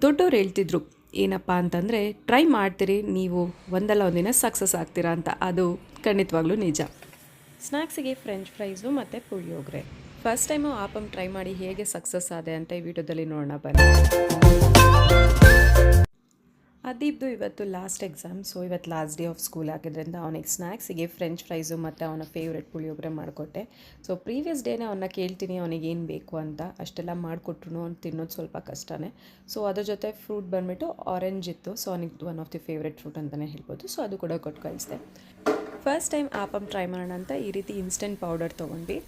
ದೊಡ್ಡವ್ರು ಹೇಳ್ತಿದ್ರು ಏನಪ್ಪ ಅಂತಂದರೆ ಟ್ರೈ ಮಾಡ್ತೀರಿ ನೀವು ಒಂದಲ್ಲ ಒಂದಿನ ಸಕ್ಸಸ್ ಆಗ್ತೀರಾ ಅಂತ. ಅದು ಖಂಡಿತವಾಗ್ಲೂ ನಿಜ. ಸ್ನ್ಯಾಕ್ಸಿಗೆ ಫ್ರೆಂಚ್ ಫ್ರೈಸು ಮತ್ತು ಪುಳಿಯೋಗರೆ. ಫಸ್ಟ್ ಟೈಮು ಆಪಮ್ ಟ್ರೈ ಮಾಡಿ ಹೇಗೆ ಸಕ್ಸಸ್ ಆದೆ ಅಂತ ಈ ವಿಡಿಯೋದಲ್ಲಿ ನೋಡೋಣ ಬನ್ನಿ. ಅದೀಬ್ದು ಇವತ್ತು ಲಾಸ್ಟ್ ಎಕ್ಸಾಮ್, ಸೊ ಇವತ್ತು ಲಾಸ್ಟ್ ಡೇ ಆಫ್ ಸ್ಕೂಲ್ ಆಗಿದ್ದರಿಂದ ಅವನಿಗೆ ಸ್ನ್ಯಾಕ್ಸಿಗೆ ಫ್ರೆಂಚ್ ಫ್ರೈಸು ಮತ್ತು ಅವನ ಫೇವ್ರೆಟ್ ಪುಳಿಯೋಗರೆ ಮಾಡಿಕೊಟ್ಟೆ. ಸೊ ಪ್ರೀವಿಯಸ್ ಡೇನೇ ಅವನ್ನ ಕೇಳ್ತೀನಿ ಅವನಿಗೆ ಏನು ಬೇಕು ಅಂತ. ಅಷ್ಟೆಲ್ಲ ಮಾಡಿಕೊಟ್ರು ಅವ್ನು ತಿನ್ನೋದು ಸ್ವಲ್ಪ ಕಷ್ಟನೇ. ಸೊ ಅದ್ರ ಜೊತೆ ಫ್ರೂಟ್ ಬಂದುಬಿಟ್ಟು ಆರೆಂಜ್ ಇತ್ತು. ಸೊ ಅವನಿಗೆ one of the favourite fruit ಅಂತಲೇ ಹೇಳ್ಬೋದು. ಸೊ ಅದು ಕೂಡ ಕೊಟ್ಟು ಕಳಿಸಿದೆ. ಫಸ್ಟ್ ಟೈಮ್ ಆಪಮ್ ಟ್ರೈ ಮಾಡೋಣ ಅಂತ ಈ ರೀತಿ ಇನ್ಸ್ಟೆಂಟ್ ಪೌಡರ್ ತೊಗೊಂಡ್ವಿ.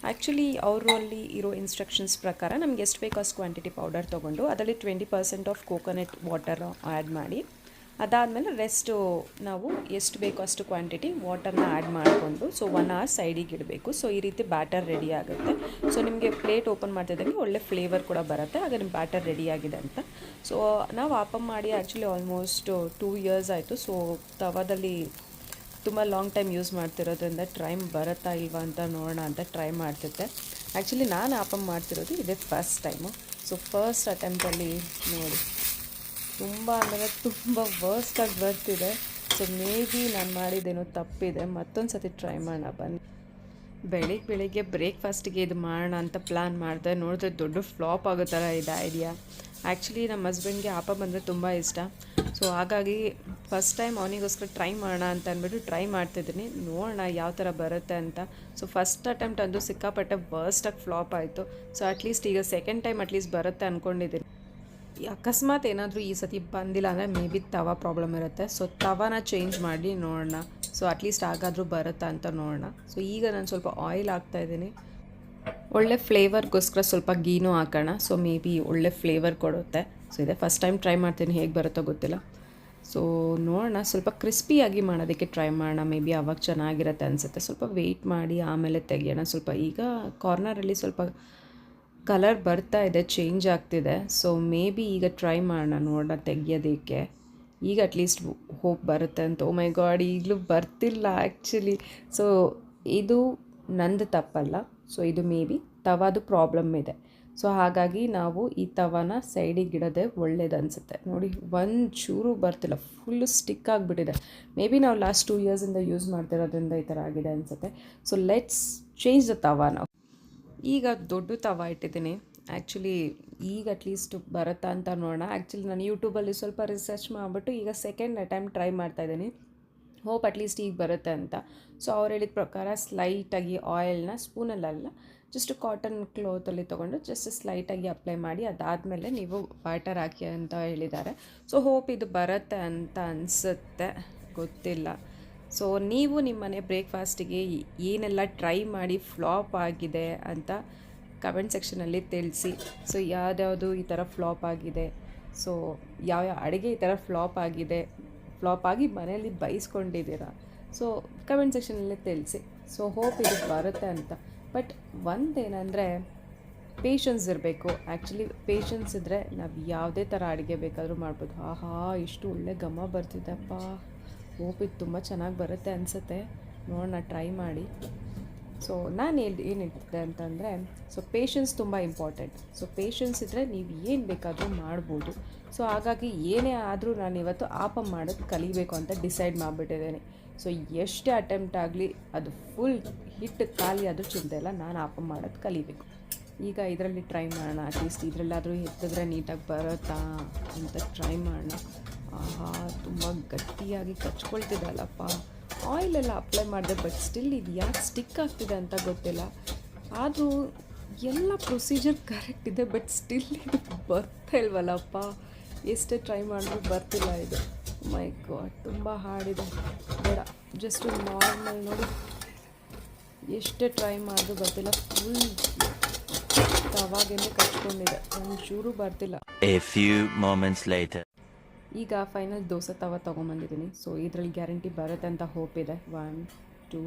ಆ್ಯಕ್ಚುಲಿ ಅವರಲ್ಲಿ ಇರೋ ಇನ್ಸ್ಟ್ರಕ್ಷನ್ಸ್ ಪ್ರಕಾರ ನಮ್ಗೆ ಎಷ್ಟು ಬೇಕೋ ಅಷ್ಟು ಕ್ವಾಂಟಿಟಿ ಪೌಡರ್ ತೊಗೊಂಡು ಅದರಲ್ಲಿ 20% ಆಫ್ ಕೋಕೋನಟ್ ವಾಟರ್ ಆ್ಯಡ್ ಮಾಡಿ, ಅದಾದಮೇಲೆ ರೆಸ್ಟು ನಾವು ಎಷ್ಟು ಬೇಕೋ ಅಷ್ಟು ಕ್ವಾಂಟಿಟಿ ವಾಟರ್ನ ಆ್ಯಡ್ ಮಾಡಿಕೊಂಡು ಸೊ 1 hour ಸೈಡಿಗೆ ಇಡಬೇಕು. ಸೊ ಈ ರೀತಿ ಬ್ಯಾಟರ್ ರೆಡಿ ಆಗುತ್ತೆ. ಸೊ ನಿಮಗೆ ಪ್ಲೇಟ್ ಓಪನ್ ಮಾಡ್ತಿದ್ದಂಗೆ ಒಳ್ಳೆ ಫ್ಲೇವರ್ ಕೂಡ ಬರುತ್ತೆ. ಆಗ ನಿಮ್ಮ ಬ್ಯಾಟರ್ ರೆಡಿ ಆಗಿದೆ ಅಂತ. ಸೊ ನಾವು ಆಪಮ್ ಮಾಡಿ ಆ್ಯಕ್ಚುಲಿ ಆಲ್ಮೋಸ್ಟ್ 2 years ಆಯಿತು. ಸೊ ತವಾದಲ್ಲಿ ತುಂಬ ಲಾಂಗ್ ಟೈಮ್ ಯೂಸ್ ಮಾಡ್ತಿರೋದ್ರಿಂದ ಟ್ರೈ ಬರುತ್ತಾ ಇಲ್ವಾ ಅಂತ ನೋಡೋಣ ಅಂತ ಟ್ರೈ ಮಾಡ್ತಿದ್ದೆ. ಆ್ಯಕ್ಚುಲಿ ನಾನು ಆಪಮ್ ಮಾಡ್ತಿರೋದು ಇದೇ ಫಸ್ಟ್ ಟೈಮು. ಸೊ ಫಸ್ಟ್ ಅಟೆಂಪ್ಟಲ್ಲಿ ನೋಡಿ ತುಂಬ ಅಂದರೆ ತುಂಬ ವರ್ಸ್ಟಾಗಿ ಬರ್ತಿದೆ. ಸೊ ಮೇ ಬಿ ನಾನು ಮಾಡಿದ್ದೇನೋ ತಪ್ಪಿದೆ. ಮತ್ತೊಂದು ಸತಿ ಟ್ರೈ ಮಾಡೋಣ ಬನ್ನಿ. ಬೆಳಿಗ್ಗೆ ಬ್ರೇಕ್ಫಾಸ್ಟಿಗೆ ಇದು ಮಾಡೋಣ ಅಂತ ಪ್ಲ್ಯಾನ್ ಮಾಡಿದೆ. ನೋಡಿದ್ರೆ ದೊಡ್ಡ ಫ್ಲಾಪ್ ಆಗೋ ಥರ ಇದೆ ಐಡಿಯಾ. ಆ್ಯಕ್ಚುಲಿ ನಮ್ಮ ಹಸ್ಬೆಂಡ್ಗೆ ಆಪಮ್ ಅಂದರೆ ತುಂಬ ಇಷ್ಟ. ಸೊ ಹಾಗಾಗಿ ಫಸ್ಟ್ ಟೈಮ್ ಅವನಿಗೋಸ್ಕರ ಟ್ರೈ ಮಾಡೋಣ ಅಂತ ಅಂದ್ಬಿಟ್ಟು ಟ್ರೈ ಮಾಡ್ತಿದ್ದೀನಿ. ನೋಡೋಣ ಯಾವ ಥರ ಬರುತ್ತೆ ಅಂತ. ಸೊ ಫಸ್ಟ್ ಅಟೆಂಪ್ಟ್ ಅಂದು ಸಿಕ್ಕಾಪಟ್ಟೆ ವರ್ಸ್ಟಾಗಿ ಫ್ಲಾಪ್ ಆಯಿತು. ಸೊ ಅಟ್ಲೀಸ್ಟ್ ಈಗ ಸೆಕೆಂಡ್ ಟೈಮ್ ಅಟ್ಲೀಸ್ಟ್ ಬರುತ್ತೆ ಅಂದ್ಕೊಂಡಿದ್ದೀನಿ. ಅಕಸ್ಮಾತ್ ಏನಾದರೂ ಈ ಸತಿ ಬಂದಿಲ್ಲ ಅಂದರೆ ಮೇ ಬಿ ತವಾ ಪ್ರಾಬ್ಲಮ್ ಇರುತ್ತೆ. ಸೊ ತವಾನ ಚೇಂಜ್ ಮಾಡಿ ನೋಡೋಣ. ಸೊ ಅಟ್ಲೀಸ್ಟ್ ಆಗಾದರೂ ಬರುತ್ತಾ ಅಂತ ನೋಡೋಣ. ಸೊ ಈಗ ನಾನು ಸ್ವಲ್ಪ ಆಯಿಲ್ ಹಾಕ್ತಾಯಿದ್ದೀನಿ. ಒಳ್ಳೆ ಫ್ಲೇವರ್ಗೋಸ್ಕರ ಸ್ವಲ್ಪ ಗೀನೂ ಹಾಕೋಣ. ಸೊ ಮೇ ಬಿ ಒಳ್ಳೆ ಫ್ಲೇವರ್ ಕೊಡುತ್ತೆ. ಸೊ ಇದೆ ಫಸ್ಟ್ ಟೈಮ್ ಟ್ರೈ ಮಾಡ್ತೀನಿ, ಹೇಗೆ ಬರುತ್ತೋ ಗೊತ್ತಿಲ್ಲ. ಸೊ ನೋಡೋಣ, ಸ್ವಲ್ಪ ಕ್ರಿಸ್ಪಿಯಾಗಿ ಮಾಡೋದಕ್ಕೆ ಟ್ರೈ ಮಾಡೋಣ. ಮೇ ಬಿ ಆವಾಗ ಚೆನ್ನಾಗಿರುತ್ತೆ ಅನಿಸುತ್ತೆ. ಸ್ವಲ್ಪ ವೆಯ್ಟ್ ಮಾಡಿ ಆಮೇಲೆ ತೆಗಿಯೋಣ. ಸ್ವಲ್ಪ ಈಗ ಕಾರ್ನರಲ್ಲಿ ಸ್ವಲ್ಪ ಕಲರ್ ಬರ್ತಾ ಇದೆ, ಚೇಂಜ್ ಆಗ್ತಿದೆ. ಸೊ ಮೇ ಬಿ ಈಗ ಟ್ರೈ ಮಾಡೋಣ, ನೋಡೋಣ ತೆಗಿಯೋದಕ್ಕೆ. ಈಗ ಅಟ್ಲೀಸ್ಟ್ ಹೋಪ್ ಬರುತ್ತೆ ಅಂತ. ಓ ಮೈ ಗಾಡ್, ಈಗಲೂ ಬರ್ತಿಲ್ಲ ಆ್ಯಕ್ಚುಲಿ. ಸೊ ಇದು ನಂದು ತಪ್ಪಲ್ಲ. ಸೊ ಇದು ಮೇ ಬಿ ತವಾದು ಪ್ರಾಬ್ಲಮ್ ಇದೆ. ಸೊ ಹಾಗಾಗಿ ನಾವು ಈ ತವಾನ ಸೈಡಿಗೆ ಇಡೋದೇ ಒಳ್ಳೇದು ಅನಿಸುತ್ತೆ. ನೋಡಿ ಒಂಚೂರು ಬರ್ತಿಲ್ಲ, ಫುಲ್ಲು ಸ್ಟಿಕ್ ಆಗಿಬಿಟ್ಟಿದೆ. ಮೇ ಬಿ ನಾವು ಲಾಸ್ಟ್ 2 yearsಯಿಂದ ಯೂಸ್ ಮಾಡ್ತಿರೋದ್ರಿಂದ ಈ ಥರ ಆಗಿದೆ ಅನಿಸುತ್ತೆ. ಸೊ ಲೆಟ್ಸ್ ಚೇಂಜ್ ದ ತವಾ ನಾವು. ಈಗ ದೊಡ್ಡ ತವಾ ಇಟ್ಟಿದ್ದೀನಿ. ಆ್ಯಕ್ಚುಲಿ ಈಗ ಅಟ್ಲೀಸ್ಟ್ ಬರುತ್ತಾ ಅಂತ ನೋಡೋಣ. ಆ್ಯಕ್ಚುಲಿ ನಾನು ಯೂಟ್ಯೂಬಲ್ಲಿ ಸ್ವಲ್ಪ ರಿಸರ್ಚ್ ಮಾಡಿಬಿಟ್ಟು ಈಗ ಸೆಕೆಂಡ್ ಅಟೆಂಪ್ಟ್ ಟ್ರೈ ಮಾಡ್ತಾಯಿದ್ದೀನಿ. ಹೋಪ್ ಅಟ್ಲೀಸ್ಟ್ ಈಗ ಬರುತ್ತೆ ಅಂತ. ಸೊ ಅವ್ರು ಹೇಳಿದ ಪ್ರಕಾರ ಸ್ಲೈಟಾಗಿ ಆಯಿಲ್ನ ಸ್ಪೂನಲ್ಲ, ಜಸ್ಟ್ ಕಾಟನ್ ಕ್ಲೋತಲ್ಲಿ ತೊಗೊಂಡು ಜಸ್ಟ್ ಸ್ಲೈಟಾಗಿ ಅಪ್ಲೈ ಮಾಡಿ ಅದಾದಮೇಲೆ ನೀವು ಬ್ಯಾಟರ್ ಹಾಕಿ ಅಂತ ಹೇಳಿದ್ದಾರೆ. ಸೊ ಹೋಪ್ ಇದು ಬರುತ್ತೆ ಅಂತ ಅನಿಸುತ್ತೆ, ಗೊತ್ತಿಲ್ಲ. ಸೊ ನೀವು ನಿಮ್ಮನೆ ಬ್ರೇಕ್ಫಾಸ್ಟಿಗೆ ಏನೆಲ್ಲ ಟ್ರೈ ಮಾಡಿ ಫ್ಲಾಪ್ ಆಗಿದೆ ಅಂತ ಕಮೆಂಟ್ ಸೆಕ್ಷನಲ್ಲಿ ತಿಳಿಸಿ. ಸೊ ಯಾವ್ದ್ಯಾವುದು ಈ ಥರ ಫ್ಲಾಪ್ ಆಗಿದೆ, ಸೊ ಯಾವ ಅಡುಗೆ ಈ ಥರ ಫ್ಲಾಪ್ ಆಗಿ ಮನೆಯಲ್ಲಿ ಬೈಸ್ಕೊಂಡಿದ್ದೀರಾ, ಸೊ ಕಮೆಂಟ್ ಸೆಕ್ಷನಲ್ಲಿ ತಿಳಿಸಿ. ಸೊ ಹೋಪ್ ಇದು ಬರುತ್ತೆ ಅಂತ. ಬಟ್ ಒಂದೇನೆಂದರೆ ಪೇಷನ್ಸ್ ಇರಬೇಕು. ಆ್ಯಕ್ಚುಲಿ ಪೇಷನ್ಸ್ ಇದ್ದರೆ ನಾವು ಯಾವುದೇ ಥರ ಅಡುಗೆ ಬೇಕಾದರೂ ಮಾಡ್ಬೋದು. ಆಹಾ, ಇಷ್ಟು ಒಳ್ಳೆ ಘಮ ಬರ್ತಿದ್ದಪ್ಪ. ಹೋಪ್ ಇದು ತುಂಬ ಚೆನ್ನಾಗಿ ಬರುತ್ತೆ ಅನಿಸುತ್ತೆ. ನೋಡೋಣ, ಟ್ರೈ ಮಾಡಿ. ಸೊ ನಾನು ಏನು ಹೇಳ್ತಿದ್ದೆ ಅಂತಂದರೆ, ಸೊ ಪೇಷನ್ಸ್ ತುಂಬ ಇಂಪಾರ್ಟೆಂಟ್. ಸೊ ಪೇಷನ್ಸ್ ಇದ್ದರೆ ನೀವು ಏನು ಬೇಕಾದರೂ ಮಾಡ್ಬೋದು. ಸೊ ಹಾಗಾಗಿ ಏನೇ ಆದರೂ ನಾನು ಇವತ್ತು ಆಪಮ್ ಮಾಡೋದು ಕಲಿಬೇಕು ಅಂತ ಡಿಸೈಡ್ ಮಾಡಿಬಿಟ್ಟಿದ್ದೇನೆ. ಸೊ ಎಷ್ಟೇ ಅಟೆಂಪ್ಟ್ ಆಗಲಿ ಅದು ಫುಲ್ ಹಿಟ್ಟು ಖಾಲಿ ಆದರೂ ಚಿಂತೆ ಇಲ್ಲ, ನಾನು ಆಪಮ್ ಮಾಡೋದು ಕಲಿಬೇಕು. ಈಗ ಇದರಲ್ಲಿ ಟ್ರೈ ಮಾಡೋಣ. ಅಟ್ಲೀಸ್ಟ್ ಇದರಲ್ಲಾದರೂ ಎತ್ತಿದ್ರೆ ನೀಟಾಗಿ ಬರುತ್ತಾ ಅಂತ ಟ್ರೈ ಮಾಡೋಣ. ಆಹಾ, ತುಂಬ ಗಟ್ಟಿಯಾಗಿ ಕಚ್ಕೊಳ್ತಿದ್ದಲ್ಲಪ್ಪ. ಆಯಿಲೆಲ್ಲ ಅಪ್ಲೈ ಮಾಡಿದೆ, ಬಟ್ ಸ್ಟಿಲ್ ಇದು ಯಾಕೆ ಸ್ಟಿಕ್ ಆಗ್ತಿದೆ ಅಂತ ಗೊತ್ತಿಲ್ಲ. ಆದರೂ ಎಲ್ಲ ಪ್ರೊಸೀಜರ್ ಕರೆಕ್ಟ್ ಇದೆ, ಬಟ್ ಸ್ಟಿಲ್ ಇದು ಬರ್ತಾ ಇಲ್ವಲ್ಲಪ್ಪ. ಎಷ್ಟೇ ಟ್ರೈ ಮಾಡಿದ್ರು ಬರ್ತಿಲ್ಲ ಇದು. ಮೈ ಗಾಡ್, ತುಂಬ ಹಾರ್ಡಿದೆ. ಬೇಡ, ಜಸ್ಟ್ ನಾರ್ಮಲ್ ನೋಡಿ, ಎಷ್ಟೇ ಟ್ರೈ ಮಾಡಿದ್ರು ಬರ್ತಿಲ್ಲ. ಫುಲ್ ತವಾಗೇನೆ ಕಚ್ಕೊಂಡಿದೆ, ಒಂಚೂರು ಬರ್ತಿಲ್ಲ. A few moments later. ಈಗ ಫೈನಲ್ ದೋಸೆ ತವ ತೊಗೊಂಬಂದಿದ್ದೀನಿ. ಸೊ ಇದರಲ್ಲಿ ಗ್ಯಾರಂಟಿ ಬರುತ್ತೆ ಅಂತ ಹೋಪ್ ಇದೆ. 1 2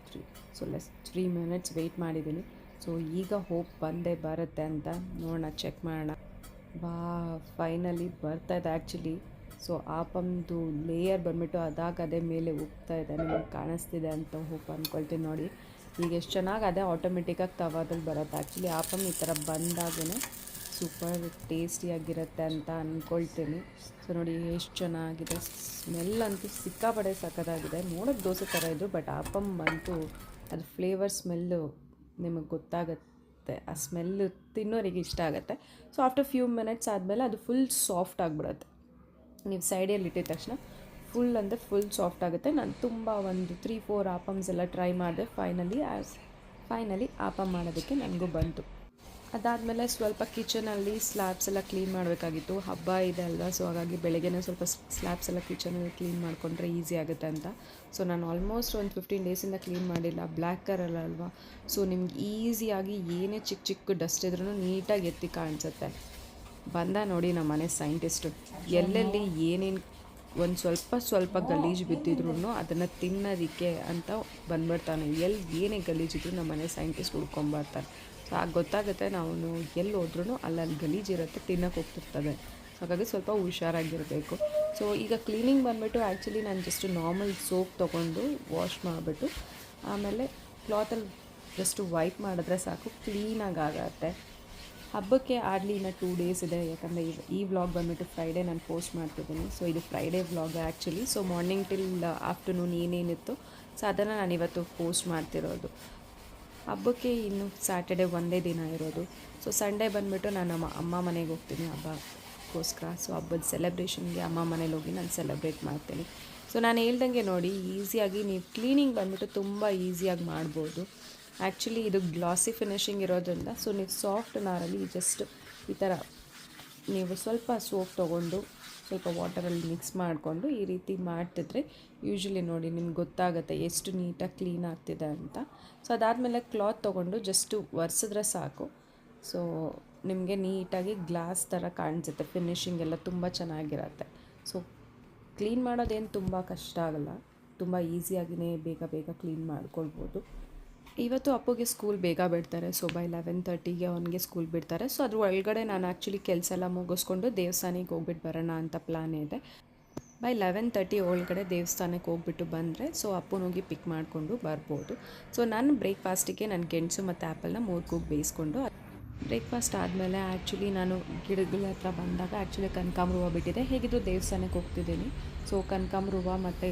3. ಸೊ 3 minutes ವೆಯ್ಟ್ ಮಾಡಿದ್ದೀನಿ. ಸೊ ಈಗ ಹೋಪ್ ಬಂದೇ ಬರುತ್ತೆ ಅಂತ ನೋಡೋಣ, ಚೆಕ್ ಮಾಡೋಣ. ಫೈನಲಿ ಬರ್ತಾಯಿದೆ ಆ್ಯಕ್ಚುಲಿ. ಸೊ ಆಪಮ್ದು ಲೇಯರ್ ಬಂದುಬಿಟ್ಟು ಅದೇ ಮೇಲೆ ಉಗ್ತಾ ಇದೆ. ನಿಮಗೆ ಕಾಣಿಸ್ತಿದೆ ಅಂತ ಹೋಪ್ ಅಂದ್ಕೊಳ್ತೀನಿ. ನೋಡಿ ಈಗ ಎಷ್ಟು ಚೆನ್ನಾಗಿ ಅದೇ ಆಟೋಮೆಟಿಕ್ಕಾಗಿ ತವಾದಲ್ಲಿ ಬರುತ್ತೆ. ಆ್ಯಕ್ಚುಲಿ ಆಪಮ್ ಈ ಥರ ಬಂದಾಗೇ ಸೂಪರ್ ಟೇಸ್ಟಿಯಾಗಿರುತ್ತೆ ಅಂತ ಅಂದ್ಕೊಳ್ತೀನಿ. ಸೊ ನೋಡಿ ಎಷ್ಟು ಚೆನ್ನಾಗಿದೆ, ಸ್ಮೆಲ್ ಅಂತೂ ಸಿಕ್ಕಾಪಟ್ಟೆ ಸಖತ್ತಾಗಿದೆ. ನೋಡೋಕ್ಕೆ ದೋಸೆ ಥರ ಇದ್ದು, ಬಟ್ ಆಪಮ್ ಅಂತೂ ಅದು ಫ್ಲೇವರ್ ಸ್ಮೆಲ್ಲು ನಿಮಗೆ ಗೊತ್ತಾಗುತ್ತೆ. ಆ ಸ್ಮೆಲ್ಲು ತಿನ್ನೋರಿಗೆ ಇಷ್ಟ ಆಗುತ್ತೆ. ಸೊ ಆಫ್ಟರ್ ಫ್ಯೂ ಮಿನಿಟ್ಸ್ ಆದಮೇಲೆ ಅದು ಫುಲ್ ಸಾಫ್ಟ್ ಆಗಿಬಿಡುತ್ತೆ. ನೀವು ಸೈಡಲ್ಲಿ ಇಟ್ಟಿದ ತಕ್ಷಣ ಫುಲ್ ಅಂದರೆ ಫುಲ್ ಸಾಫ್ಟ್ ಆಗುತ್ತೆ. ನಾನು ತುಂಬ ಒಂದು 3-4 ಆಪಮ್ಸ್ ಎಲ್ಲ ಟ್ರೈ ಮಾಡಿದೆ. ಫೈನಲಿ ಆಪಮ್ ಮಾಡೋದಕ್ಕೆ ನನಗೂ ಬಂತು. ಅದಾದಮೇಲೆ ಸ್ವಲ್ಪ ಕಿಚನಲ್ಲಿ ಸ್ಲ್ಯಾಬ್ಸ್ ಎಲ್ಲ ಕ್ಲೀನ್ ಮಾಡಬೇಕಾಗಿತ್ತು. ಹಬ್ಬ ಇದೆ ಅಲ್ವಾ, ಸೊ ಹಾಗಾಗಿ ಬೆಳಗ್ಗೆನೇ ಸ್ವಲ್ಪ ಸ್ಲ್ಯಾಬ್ಸ್ ಎಲ್ಲ ಕಿಚನಲ್ಲಿ ಕ್ಲೀನ್ ಮಾಡಿಕೊಂಡ್ರೆ ಈಸಿ ಆಗುತ್ತೆ ಅಂತ. ಸೊ ನಾನು ಆಲ್ಮೋಸ್ಟ್ ಒಂದು 15 ಡೇಸಿಂದ ಕ್ಲೀನ್ ಮಾಡಿಲ್ಲ. ಬ್ಲ್ಯಾಕ್ ಕಲರ್ ಅಲ್ವಾ, ಸೊ ನಿಮ್ಗೆ ಈಸಿಯಾಗಿ ಏನೇ ಚಿಕ್ಕ ಚಿಕ್ಕ ಡಸ್ಟ್ ಇದ್ರೂ ನೀಟಾಗಿ ಎತ್ತಿ ಕಾಣಿಸುತ್ತೆ. ಬಂದ ನೋಡಿ ನಮ್ಮ ಮನೆ ಸೈಂಟಿಸ್ಟು, ಎಲ್ಲೆಲ್ಲಿ ಏನೇನು ಒಂದು ಸ್ವಲ್ಪ ಗಲೀಜು ಬಿದ್ದಿದ್ರು ಅದನ್ನು ತಿನ್ನೋದಕ್ಕೆ ಅಂತ ಬಂದ್ಬಿಡ್ತಾನೆ. ಏನೇ ಗಲೀಜಿದ್ರು ನಮ್ಮ ಮನೆ ಸೈಂಟಿಸ್ಟ್ ಹುಡ್ಕೊಂಬರ್ತಾರೆ. ಸೊ ಆಗ ಗೊತ್ತಾಗುತ್ತೆ ನಾವು ಎಲ್ಲಿ ಹೋದ್ರೂ ಅಲ್ಲಲ್ಲಿ ಗಲೀಜಿರುತ್ತೆ, ತಿನ್ನೋಕೆ ಹೋಗ್ತಿರ್ತದೆ. ಹಾಗಾಗಿ ಸ್ವಲ್ಪ ಹುಷಾರಾಗಿರಬೇಕು. ಸೊ ಈಗ ಕ್ಲೀನಿಂಗ್ ಬಂದುಬಿಟ್ಟು ಆ್ಯಕ್ಚುಲಿ ನಾನು ಜಸ್ಟ್ ನಾರ್ಮಲ್ ಸೋಪ್ ತೊಗೊಂಡು ವಾಶ್ ಮಾಡಿಬಿಟ್ಟು ಆಮೇಲೆ ಕ್ಲಾತಲ್ಲಿ ಜಸ್ಟ್ ವೈಪ್ ಮಾಡಿದ್ರೆ ಸಾಕು, ಕ್ಲೀನಾಗಿ ಆಗತ್ತೆ. ಹಬ್ಬಕ್ಕೆ ಆಡಲಿ ಇನ್ನು 2 ಡೇಸ್ ಇದೆ, ಯಾಕಂದರೆ ಈ ವ್ಲಾಗ್ ಬಂದುಬಿಟ್ಟು ಫ್ರೈಡೇ ನಾನು ಪೋಸ್ಟ್ ಮಾಡ್ತಿದ್ದೀನಿ. ಸೊ ಇದು Friday vlog actually. So morning till afternoon ಏನೇನಿತ್ತು ಸೊ ಅದನ್ನು ನಾನು ಇವತ್ತು ಪೋಸ್ಟ್ ಮಾಡ್ತಿರೋದು. ಹಬ್ಬಕ್ಕೆ ಇನ್ನು ಸ್ಯಾಟರ್ಡೇ ಒಂದೇ ದಿನ ಇರೋದು. ಸೊ ಸಂಡೇ ಬಂದುಬಿಟ್ಟು ನಾನು ನಮ್ಮ ಅಮ್ಮ ಮನೆಗೆ ಹೋಗ್ತೀನಿ ಹಬ್ಬಕ್ಕೋಸ್ಕರ. ಸೊ ಹಬ್ಬದ ಸೆಲೆಬ್ರೇಷನ್ಗೆ ಅಮ್ಮ ಮನೇಲಿ ಹೋಗಿ ನಾನು ಸೆಲೆಬ್ರೇಟ್ ಮಾಡ್ತೀನಿ. ಸೊ ನಾನು ಹೇಳ್ದಂಗೆ ನೋಡಿ, ಈಸಿಯಾಗಿ ನೀವು ಕ್ಲೀನಿಂಗ್ ಬಂದುಬಿಟ್ಟು ತುಂಬ ಈಸಿಯಾಗಿ ಮಾಡ್ಬೋದು. ಆ್ಯಕ್ಚುಲಿ ಇದು ಗ್ಲಾಸಿ ಫಿನಿಷಿಂಗ್ ಇರೋದ್ರಿಂದ ಸೊ ನೀವು ಸಾಫ್ಟ್ ನಾರಲ್ಲಿ ಜಸ್ಟ್ ಈ ಥರ ನೀವು ಸ್ವಲ್ಪ ಸೋಪ್ ತೊಗೊಂಡು ಸ್ವಲ್ಪ ವಾಟರಲ್ಲಿ ಮಿಕ್ಸ್ ಮಾಡಿಕೊಂಡು ಈ ರೀತಿ ಮಾಡ್ತಿದ್ರೆ ಯೂಶ್ವಲಿ ನೋಡಿ ನಿಮ್ಗೆ ಗೊತ್ತಾಗುತ್ತೆ ಎಷ್ಟು ನೀಟಾಗಿ ಕ್ಲೀನ್ ಆಗ್ತಿದೆ ಅಂತ. ಸೊ ಅದಾದಮೇಲೆ ಕ್ಲಾತ್ ತೊಗೊಂಡು ಜಸ್ಟು ಒರೆಸಿದ್ರೆ ಸಾಕು. ಸೊ ನಿಮಗೆ ನೀಟಾಗಿ ಗ್ಲಾಸ್ ಥರ ಕಾಣಿಸುತ್ತೆ. ಫಿನಿಷಿಂಗ್ ಎಲ್ಲ ತುಂಬ ಚೆನ್ನಾಗಿರುತ್ತೆ. ಸೊ ಕ್ಲೀನ್ ಮಾಡೋದೇನು ತುಂಬ ಕಷ್ಟ ಆಗಲ್ಲ, ತುಂಬ ಈಸಿಯಾಗಿಯೇ ಬೇಗ ಕ್ಲೀನ್ ಮಾಡ್ಕೊಳ್ಬೋದು. ಇವತ್ತು ಅಪ್ಪುಗೆ ಸ್ಕೂಲ್ ಬೇಗ ಬಿಡ್ತಾರೆ. ಸೊ ಬೈ 11:30ಗೆ ಅವನಿಗೆ ಸ್ಕೂಲ್ ಬಿಡ್ತಾರೆ. ಸೊ ಅದ್ರ ಒಳಗಡೆ ನಾನು ಆ್ಯಕ್ಚುಲಿ ಕೆಲಸ ಎಲ್ಲ ಮುಗಿಸ್ಕೊಂಡು ದೇವಸ್ಥಾನಕ್ಕೆ ಹೋಗ್ಬಿಟ್ಟು ಬರೋಣ ಅಂತ ಪ್ಲ್ಯಾನ್ ಇದೆ. ಬೈ 11:30 ಒಳಗಡೆ ದೇವಸ್ಥಾನಕ್ಕೆ ಹೋಗ್ಬಿಟ್ಟು ಬಂದರೆ ಸೊ ಅಪ್ಪನೋಗಿ ಪಿಕ್ ಮಾಡಿಕೊಂಡು ಬರ್ಬೋದು. ಸೊ ನಾನು ಬ್ರೇಕ್ಫಾಸ್ಟಿಗೆ ನಾನು ಗೆಣಸು ಮತ್ತು ಆ್ಯಪಲ್ನ 3 ಕೂಗು ಬೇಯಿಸ್ಕೊಂಡು ಬ್ರೇಕ್ಫಾಸ್ಟ್ ಆದಮೇಲೆ ಆ್ಯಕ್ಚುಲಿ ನಾನು ಗಿಡಗಳ ಹತ್ರ ಬಂದಾಗ ಆ್ಯಕ್ಚುಲಿ ಕನಕಾಂಬ್ರ ಹೂವು ಬಿಟ್ಟಿದೆ. ಹೇಗಿದ್ರು ದೇವಸ್ಥಾನಕ್ಕೆ ಹೋಗ್ತಿದ್ದೀನಿ, ಸೊ ಕನಕಾಂಬ್ರ ಹೂವು ಮತ್ತು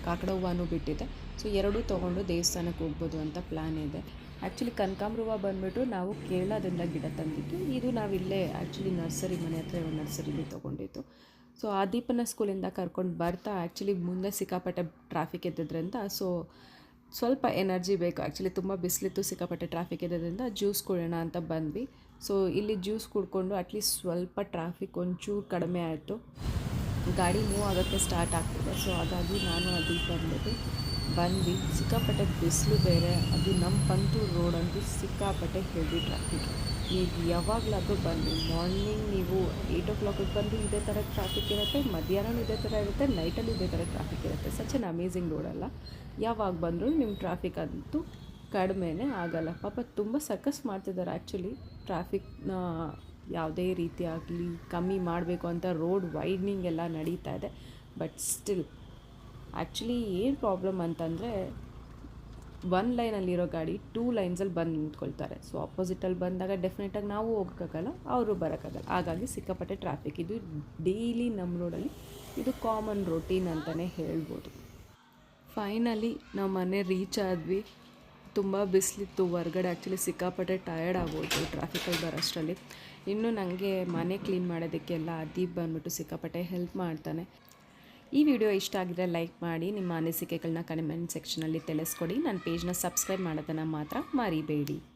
ಕಾಕಡ ಹೂವನೂ ಬಿಟ್ಟಿದೆ. ಸೊ ಎರಡೂ ತೊಗೊಂಡು ದೇವಸ್ಥಾನಕ್ಕೆ ಹೋಗ್ಬೋದು ಅಂತ ಪ್ಲ್ಯಾನ್ ಇದೆ. ಆ್ಯಕ್ಚುಲಿ ಕನಕಾಂಬ್ರ ಹೂವು ಬಂದುಬಿಟ್ಟು ನಾವು ಕೇರಳದಿಂದ ಗಿಡ ತಂದಿದ್ದು. ಇದು ನಾವಿಲ್ಲೇ ಆ್ಯಕ್ಚುಲಿ ನರ್ಸರಿ, ಮನೆ ಹತ್ರ ಇರೋ ನರ್ಸರಿಲಿ ತೊಗೊಂಡಿದ್ದು. ಸೊ ಆ ದೀಪನ ಸ್ಕೂಲಿಂದ ಕರ್ಕೊಂಡು ಬರ್ತಾ ಆ್ಯಕ್ಚುಲಿ ಮುಂದೆ ಸಿಕ್ಕಾಪಟ್ಟೆ ಟ್ರಾಫಿಕ್ ಇದ್ದಿದ್ದರಿಂದ ಸೊ ಸ್ವಲ್ಪ ಎನರ್ಜಿ ಬೇಕು. ಆ್ಯಕ್ಚುಲಿ ತುಂಬ ಬಿಸಿಲಿತ್ತು, ಸಿಕ್ಕಾಪಟ್ಟೆ ಟ್ರಾಫಿಕ್ ಇರೋದ್ರಿಂದ ಜ್ಯೂಸ್ ಕುಡಿಯೋಣ ಅಂತ ಬಂದ್ವಿ. ಸೊ ಇಲ್ಲಿ ಜ್ಯೂಸ್ ಕುಡ್ಕೊಂಡು ಅಟ್ಲೀಸ್ಟ್ ಸ್ವಲ್ಪ ಟ್ರಾಫಿಕ್ ಒಂಚೂರು ಕಡಿಮೆ ಆಯಿತು. ಗಾಡಿ ಮೂವ್ ಆಗೋಕ್ಕೆ ಸ್ಟಾರ್ಟ್ ಆಗ್ತಿದೆ. ಸೊ ಹಾಗಾಗಿ ನಾನು ಅದು ಬಂದ್ಬಿಟ್ಟು ಬಂದ್ವಿ. ಸಿಕ್ಕಾಪಟ್ಟೆ ಬಿಸಿಲು ಬೇರೆ, ಅದು ನಮ್ಮ ಪಂತೂರು ರೋಡ್ ಅಂತೂ ಸಿಕ್ಕಾಪಟ್ಟೆ ಹೆವಿ ಟ್ರಾಫಿಕ್. ನೀವು ಯಾವಾಗಲಾದರೂ ಬನ್ನಿ, ಮಾರ್ನಿಂಗ್ ನೀವು 8 o'clock ಬಂದು ಇದೇ ಥರ ಟ್ರಾಫಿಕ್ ಇರುತ್ತೆ, ಮಧ್ಯಾಹ್ನ ಇದೇ ಥರ ಇರುತ್ತೆ, ನೈಟಲ್ಲಿ ಇದೇ ಥರ ಟ್ರಾಫಿಕ್ ಇರುತ್ತೆ. ಸಚ್ ಅನ್ ಅಮೇಝಿಂಗ್ ರೋಡಲ್ಲ. ಯಾವಾಗ ಬಂದರೂ ನಿಮ್ಮ ಟ್ರಾಫಿಕ್ ಅಂತೂ ಕಡಿಮೆನೇ ಆಗಲ್ಲ. ಪಾಪ ತುಂಬ ಸರ್ಕಸ್ ಮಾಡ್ತಿದ್ದಾರೆ ಆ್ಯಕ್ಚುಲಿ. ಟ್ರಾಫಿಕ್ನ ಯಾವುದೇ ರೀತಿ ಆಗಲಿ ಕಮ್ಮಿ ಮಾಡಬೇಕು ಅಂತ ರೋಡ್ ವೈಡ್ನಿಂಗ್ ಎಲ್ಲ ನಡೀತಾ ಇದೆ. ಬಟ್ ಸ್ಟಿಲ್ ಆ್ಯಕ್ಚುಲಿ ಏನು ಪ್ರಾಬ್ಲಮ್ ಅಂತಂದರೆ 1 ಲೈನಲ್ಲಿರೋ ಗಾಡಿ 2 ಲೈನ್ಸಲ್ಲಿ ಬಂದು ನಿಂತ್ಕೊಳ್ತಾರೆ. ಸೊ ಆಪೋಸಿಟಲ್ಲಿ ಬಂದಾಗ ಡೆಫಿನೆಟಾಗಿ ನಾವು ಹೋಗೋಕ್ಕಾಗಲ್ಲ, ಅವರು ಬರೋಕ್ಕಾಗಲ್ಲ. ಹಾಗಾಗಿ ಸಿಕ್ಕಾಪಟ್ಟೆ ಟ್ರಾಫಿಕ್. ಇದು ಡೈಲಿ ನಮ್ಮ ರೋಡಲ್ಲಿ ಇದು ಕಾಮನ್ ರೊಟೀನ್ ಅಂತಲೇ ಹೇಳ್ಬೋದು. ಫೈನಲಿ ನಾವು ಮನೆ ರೀಚ್ ಆದ್ವಿ. ತುಂಬ ಬಿಸಿಲಿತ್ತು ಹೊರ್ಗಡೆ. ಆ್ಯಕ್ಚುಲಿ ಸಿಕ್ಕಾಪಟ್ಟೆ ಟಯರ್ಡ್ ಆಗೋದು ಟ್ರಾಫಿಕಲ್ಲಿ ಬರೋಷ್ಟರಲ್ಲಿ. ಇನ್ನು ನನಗೆ ಮನೆ ಕ್ಲೀನ್ ಮಾಡೋದಕ್ಕೆಲ್ಲ ಅದೀಪ್ ಬಂದ್ಬಿಟ್ಟು ಸಿಕ್ಕಾಪಟ್ಟೆ ಹೆಲ್ಪ್ ಮಾಡ್ತಾನೆ. ಈ ವಿಡಿಯೋ ಇಷ್ಟ ಆಗಿದ್ರೆ ಲೈಕ್ ಮಾಡಿ, ನಿಮ್ಮ ಅನಿಸಿಕೆಗಳನ್ನ ಕಮೆಂಟ್ ಸೆಕ್ಷನಲ್ಲಿ ತಿಳಿಸ್ಕೊಡಿ. ನನ್ನ ಪೇಜ್ನ ಸಬ್ಸ್ಕ್ರೈಬ್ ಮಾಡೋದನ್ನು ಮಾತ್ರ ಮರಿಬೇಡಿ.